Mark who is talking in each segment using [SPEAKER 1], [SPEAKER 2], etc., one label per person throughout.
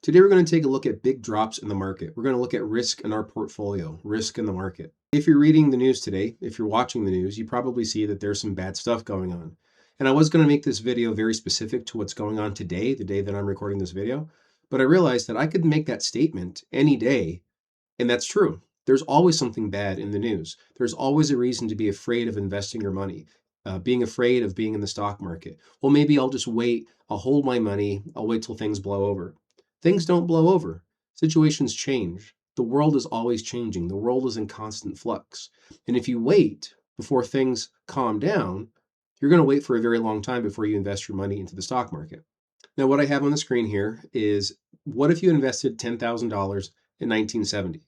[SPEAKER 1] Today, we're going to take a look at big drops in the market. We're going to look at risk in our portfolio, risk in the market. If you're reading the news today, if you're watching the news, you probably see that there's some bad stuff going on. And I was going to make this video very specific to what's going on today, the day that I'm recording this video, but I realized that I could make that statement any day, and that's true. There's always something bad in the news. There's always a reason to be afraid of investing your money, being afraid of being in the stock market. Well, maybe I'll just wait. I'll hold my money. I'll wait till things blow over. Things don't blow over. Situations change. The world is always changing. The world is in constant flux. And if you wait before things calm down, you're going to wait for a very long time before you invest your money into the stock market. Now, what I have on the screen here is, what if you invested $10,000 in 1970?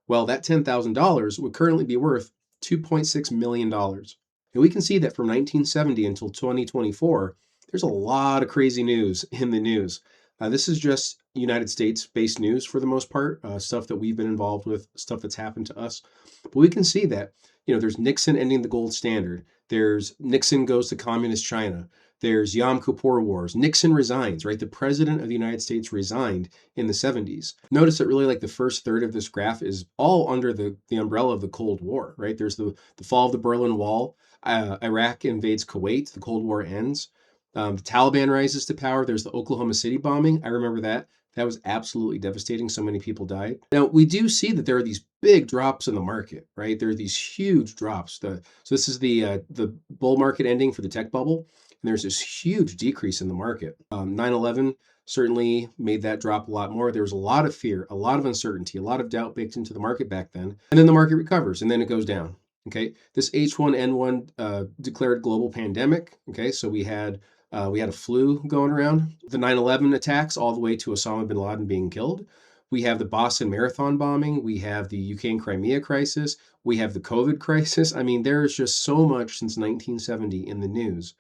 [SPEAKER 1] Well, that $10,000 would currently be worth $2.6 million. And we can see that from 1970 until 2024, there's a lot of crazy news in the news. This is just United States-based news for the most part, stuff that we've been involved with, stuff that's happened to us. But we can see that, there's Nixon ending the gold standard. There's Nixon goes to communist China. There's Yom Kippur Wars. Nixon resigns, right? The president of the United States resigned in the 70s. Notice that really like the first third of this graph is all under the umbrella of the Cold War, right? There's the fall of the Berlin Wall. Iraq invades Kuwait. The Cold War ends. The Taliban rises to power. There's the Oklahoma City bombing. I remember that. That was absolutely devastating. So many people died. Now, we do see that there are these big drops in the market, right? There are these huge drops. So this is the bull market ending for the tech bubble. And there's this huge decrease in the market. 9/11 certainly made that drop a lot more. There was a lot of fear, a lot of uncertainty, a lot of doubt baked into the market back then. And then the market recovers and then it goes down. Okay. This H1N1 declared global pandemic. Okay. So we had a flu going around, the 9/11 attacks all the way to Osama bin Laden being killed. We have the Boston Marathon bombing. We have the Ukraine-Crimea crisis. We have the COVID crisis. I mean, there is just so much since 1970 in the news.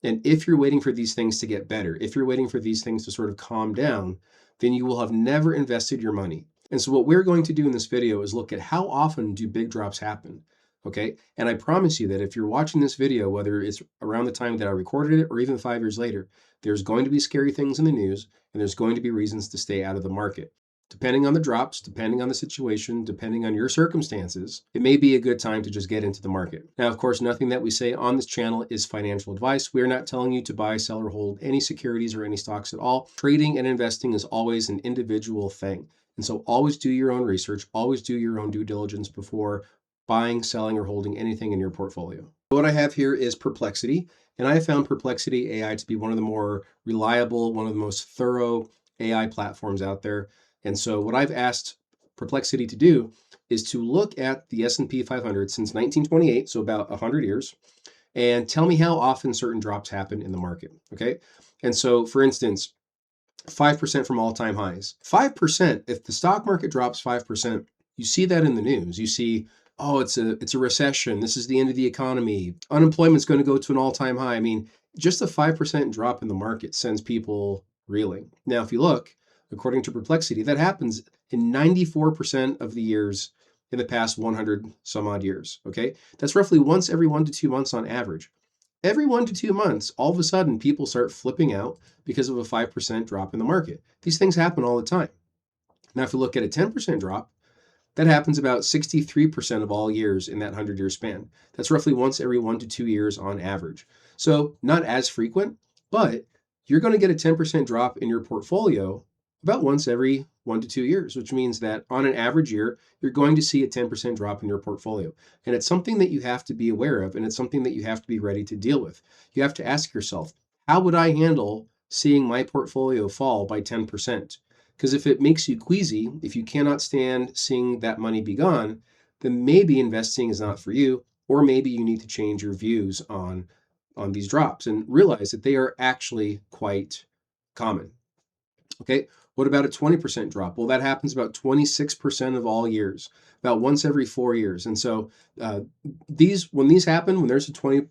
[SPEAKER 1] And if you're waiting for these things to get better, if you're waiting for these things to sort of calm down, then you will have never invested your money. And so what we're going to do in this video is look at how often do big drops happen. Okay. And I promise you that if you're watching this video, whether it's around the time that I recorded it or even 5 years later, there's going to be scary things in the news and there's going to be reasons to stay out of the market. Depending on the drops, depending on the situation, depending on your circumstances, it may be a good time to just get into the market. Now, of course, nothing that we say on this channel is financial advice. We're not telling you to buy, sell, or hold any securities or any stocks at all. Trading and investing is always an individual thing. And so always do your own research, always do your own due diligence before buying, selling, or holding anything in your portfolio. What I have here is Perplexity, and I have found Perplexity AI to be one of the more reliable, one of the most thorough AI platforms out there. And so what I've asked Perplexity to do is to look at the S&P 500 since 1928, so about 100 years, and tell me how often certain drops happen in the market, okay? And so, for instance, 5% from all-time highs. 5%, if the stock market drops 5%, you see that in the news. You see, oh, it's a recession. This is the end of the economy. Unemployment's going to go to an all-time high. I mean, just a 5% drop in the market sends people reeling. Now, if you look, according to Perplexity, that happens in 94% of the years in the past 100 some odd years. Okay. That's roughly once every 1 to 2 months on average. Every 1 to 2 months, all of a sudden, people start flipping out because of a 5% drop in the market. These things happen all the time. Now, if you look at a 10% drop, that happens about 63% of all years in that 100-year span. That's roughly once every 1 to 2 years on average. So not as frequent, but you're going to get a 10% drop in your portfolio about once every 1 to 2 years, which means that on an average year, you're going to see a 10% drop in your portfolio. And it's something that you have to be aware of, and it's something that you have to be ready to deal with. You have to ask yourself, how would I handle seeing my portfolio fall by 10%? Because if it makes you queasy, if you cannot stand seeing that money be gone, then maybe investing is not for you, or maybe you need to change your views on these drops and realize that they are actually quite common. Okay, what about a 20% drop? Well, that happens about 26% of all years, about once every 4 years. And so when these happen, when there's a 20%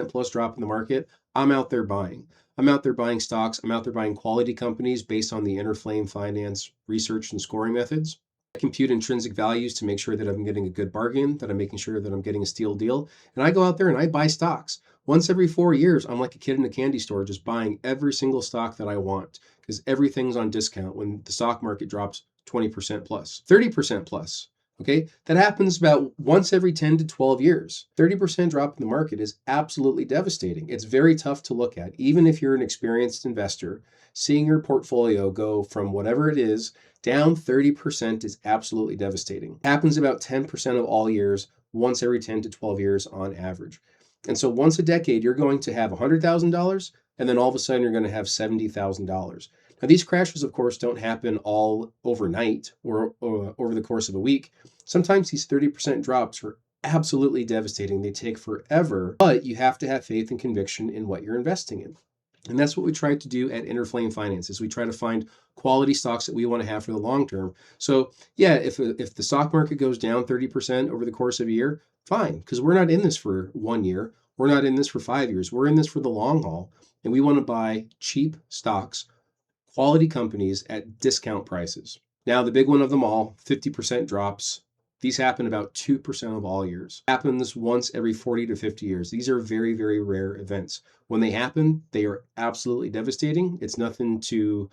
[SPEAKER 1] plus drop in the market, I'm out there buying. I'm out there buying stocks. I'm out there buying quality companies based on the Inner Flame Finance research and scoring methods. I compute intrinsic values to make sure that I'm getting a good bargain, that I'm making sure that I'm getting a steal deal. And I go out there and I buy stocks. Once every 4 years, I'm like a kid in a candy store, just buying every single stock that I want because everything's on discount when the stock market drops 20% plus, 30% plus. Okay, that happens about once every 10 to 12 years. 30% drop in the market is absolutely devastating. It's very tough to look at. Even if you're an experienced investor, seeing your portfolio go from whatever it is down 30% is absolutely devastating. It happens about 10% of all years, once every 10 to 12 years on average. And so once a decade, you're going to have $100,000, and then all of a sudden you're going to have $70,000. Now, these crashes, of course, don't happen all overnight or over the course of a week. Sometimes these 30% drops are absolutely devastating. They take forever, but you have to have faith and conviction in what you're investing in. And that's what we try to do at Inner Flame Finance is we try to find quality stocks that we want to have for the long term. So yeah, if the stock market goes down 30% over the course of a year, fine, because we're not in this for 1 year. We're not in this for 5 years. We're in this for the long haul. And we want to buy cheap stocks, quality companies at discount prices. Now, the big one of them all, 50% drops. These happen about 2% of all years. Happens once every 40 to 50 years. These are very, very rare events. When they happen, they are absolutely devastating. It's nothing to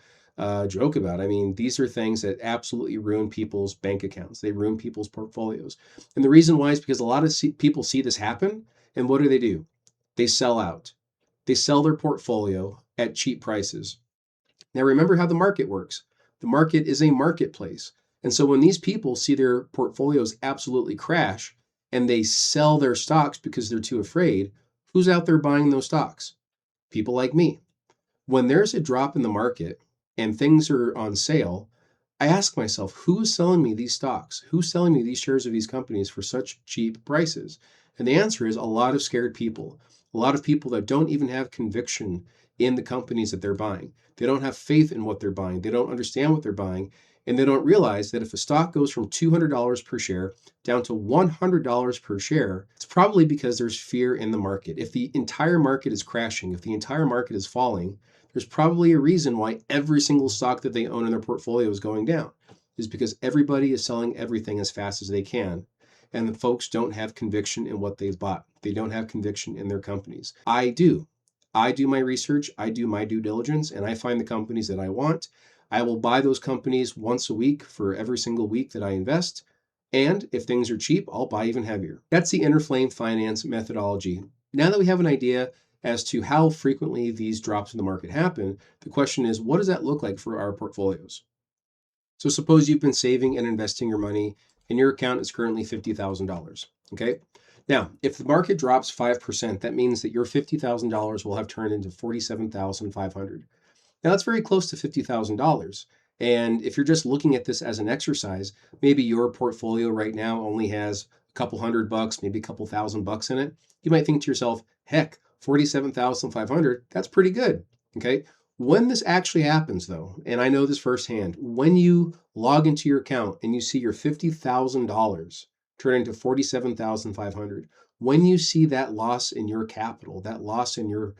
[SPEAKER 1] joke about. I mean, these are things that absolutely ruin people's bank accounts. They ruin people's portfolios. And the reason why is because a lot of people see this happen, and what do? They sell out. They sell their portfolio at cheap prices. Now, remember how the market works. The market is a marketplace. And so when these people see their portfolios absolutely crash and they sell their stocks because they're too afraid, who's out there buying those stocks? People like me. When there's a drop in the market and things are on sale, I ask myself, who's selling me these stocks? Who's selling me these shares of these companies for such cheap prices? And the answer is a lot of scared people, a lot of people that don't even have conviction in the companies that they're buying. They don't have faith in what they're buying. They don't understand what they're buying. And they don't realize that if a stock goes from $200 per share down to $100 per share, it's probably because there's fear in the market. If the entire market is crashing, if the entire market is falling, there's probably a reason why every single stock that they own in their portfolio is going down, is because everybody is selling everything as fast as they can. And the folks don't have conviction in what they've bought. They don't have conviction in their companies. I do. I do my research, I do my due diligence, and I find the companies that I want. I will buy those companies once a week for every single week that I invest. And if things are cheap, I'll buy even heavier. That's the Inner Flame Finance methodology. Now that we have an idea as to how frequently these drops in the market happen, the question is, what does that look like for our portfolios? So suppose you've been saving and investing your money and your account is currently $50,000, okay? Now, if the market drops 5%, that means that your $50,000 will have turned into $47,500. Now, that's very close to $50,000. And if you're just looking at this as an exercise, maybe your portfolio right now only has a couple $100, maybe a couple $1,000 in it. You might think to yourself, heck, 47,500, that's pretty good. Okay. When this actually happens, though, and I know this firsthand, when you log into your account and you see your $50,000 turn into 47,500, when you see that loss in your capital, that loss in your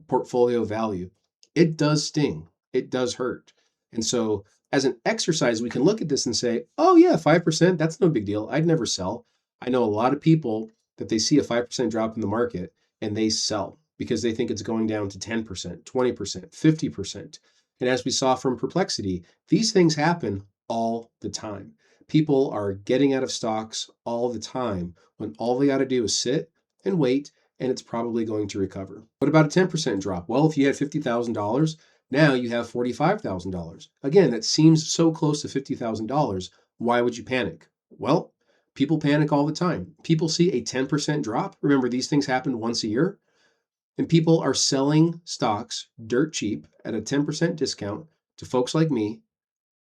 [SPEAKER 1] portfolio value, it does sting. It does hurt. And so, as an exercise, we can look at this and say, oh, yeah, 5%, that's no big deal. I'd never sell. I know a lot of people that they see a 5% drop in the market and they sell because they think it's going down to 10%, 20%, 50%. And as we saw from Perplexity, these things happen all the time. People are getting out of stocks all the time when all they got to do is sit and wait, and it's probably going to recover. What about a 10% drop? Well, if you had $50,000, now you have $45,000. Again, that seems so close to $50,000. Why would you panic? Well, people panic all the time. People see a 10% drop. Remember, these things happen once a year. And people are selling stocks dirt cheap at a 10% discount to folks like me,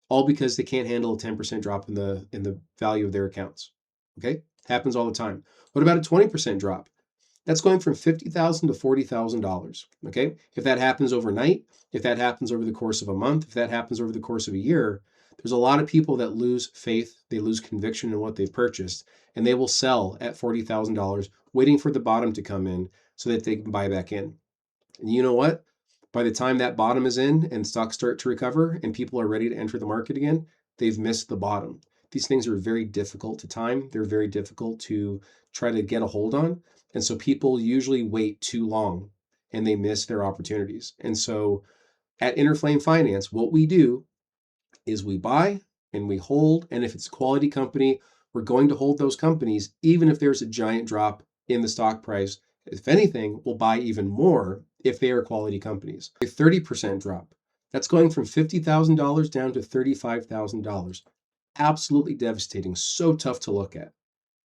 [SPEAKER 1] all because they can't handle a 10% drop in the value of their accounts. Okay? Happens all the time. What about a 20% drop? That's going from $50,000 to $40,000. Okay? If that happens overnight, if that happens over the course of a month, if that happens over the course of a year, there's a lot of people that lose faith, they lose conviction in what they've purchased, and they will sell at $40,000, waiting for the bottom to come in so that they can buy back in. And you know what? By the time that bottom is in and stocks start to recover and people are ready to enter the market again, they've missed the bottom. These things are very difficult to time. They're very difficult to try to get a hold on. And so people usually wait too long and they miss their opportunities. And so at Interflame Finance, what we do is we buy and we hold. And if it's a quality company, we're going to hold those companies, even if there's a giant drop in the stock price. If anything, we'll buy even more if they are quality companies. A 30% drop, that's going from $50,000 down to $35,000. Absolutely devastating. So tough to look at.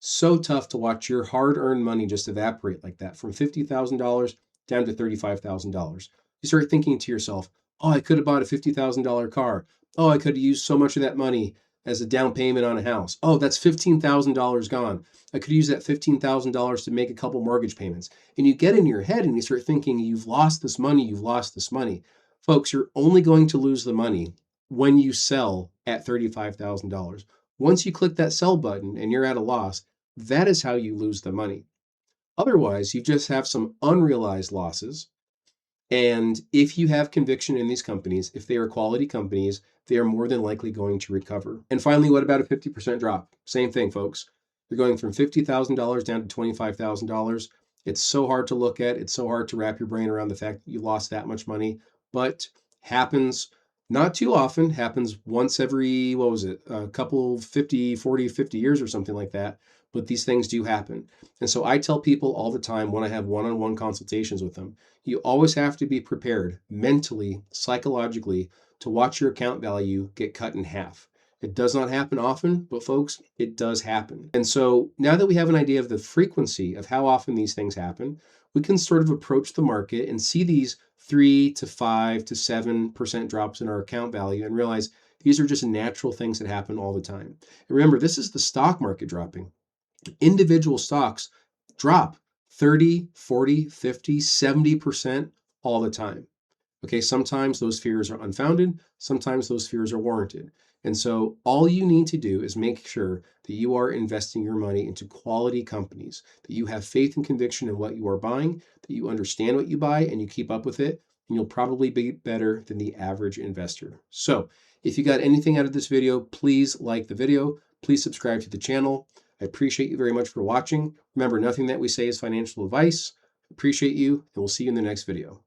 [SPEAKER 1] So tough to watch your hard-earned money just evaporate like that from $50,000 down to $35,000. You start thinking to yourself, oh, I could have bought a $50,000 car. Oh, I could have used so much of that money as a down payment on a house. Oh, that's $15,000 gone. I could use that $15,000 to make a couple mortgage payments. And you get in your head and you start thinking, you've lost this money, you've lost this money. Folks, you're only going to lose the money when you sell at $35,000. Once you click that sell button and you're at a loss, that is how you lose the money. Otherwise, you just have some unrealized losses. And if you have conviction in these companies, if they are quality companies, they are more than likely going to recover. And finally, what about a 50% drop? Same thing, folks. You're going from $50,000 down to $25,000. It's so hard to look at. It's so hard to wrap your brain around the fact that you lost that much money, but happens not too often, happens once every, what was it, a couple 50, 40, 50 years or something like that. But these things do happen. And so I tell people all the time when I have one-on-one consultations with them, you always have to be prepared mentally, psychologically, to watch your account value get cut in half. It does not happen often, but folks, it does happen. And so now that we have an idea of the frequency of how often these things happen, we can sort of approach the market and see these 3 to 5 to 7% drops in our account value and realize these are just natural things that happen all the time. And remember, this is the stock market dropping. Individual stocks drop 30, 40, 50, 70% all the time. Okay, sometimes those fears are unfounded, sometimes those fears are warranted. And so all you need to do is make sure that you are investing your money into quality companies, that you have faith and conviction in what you are buying, that you understand what you buy and you keep up with it, and you'll probably be better than the average investor. So if you got anything out of this video, please like the video, please subscribe to the channel. I appreciate you very much for watching. Remember, nothing that we say is financial advice. Appreciate you, and we'll see you in the next video.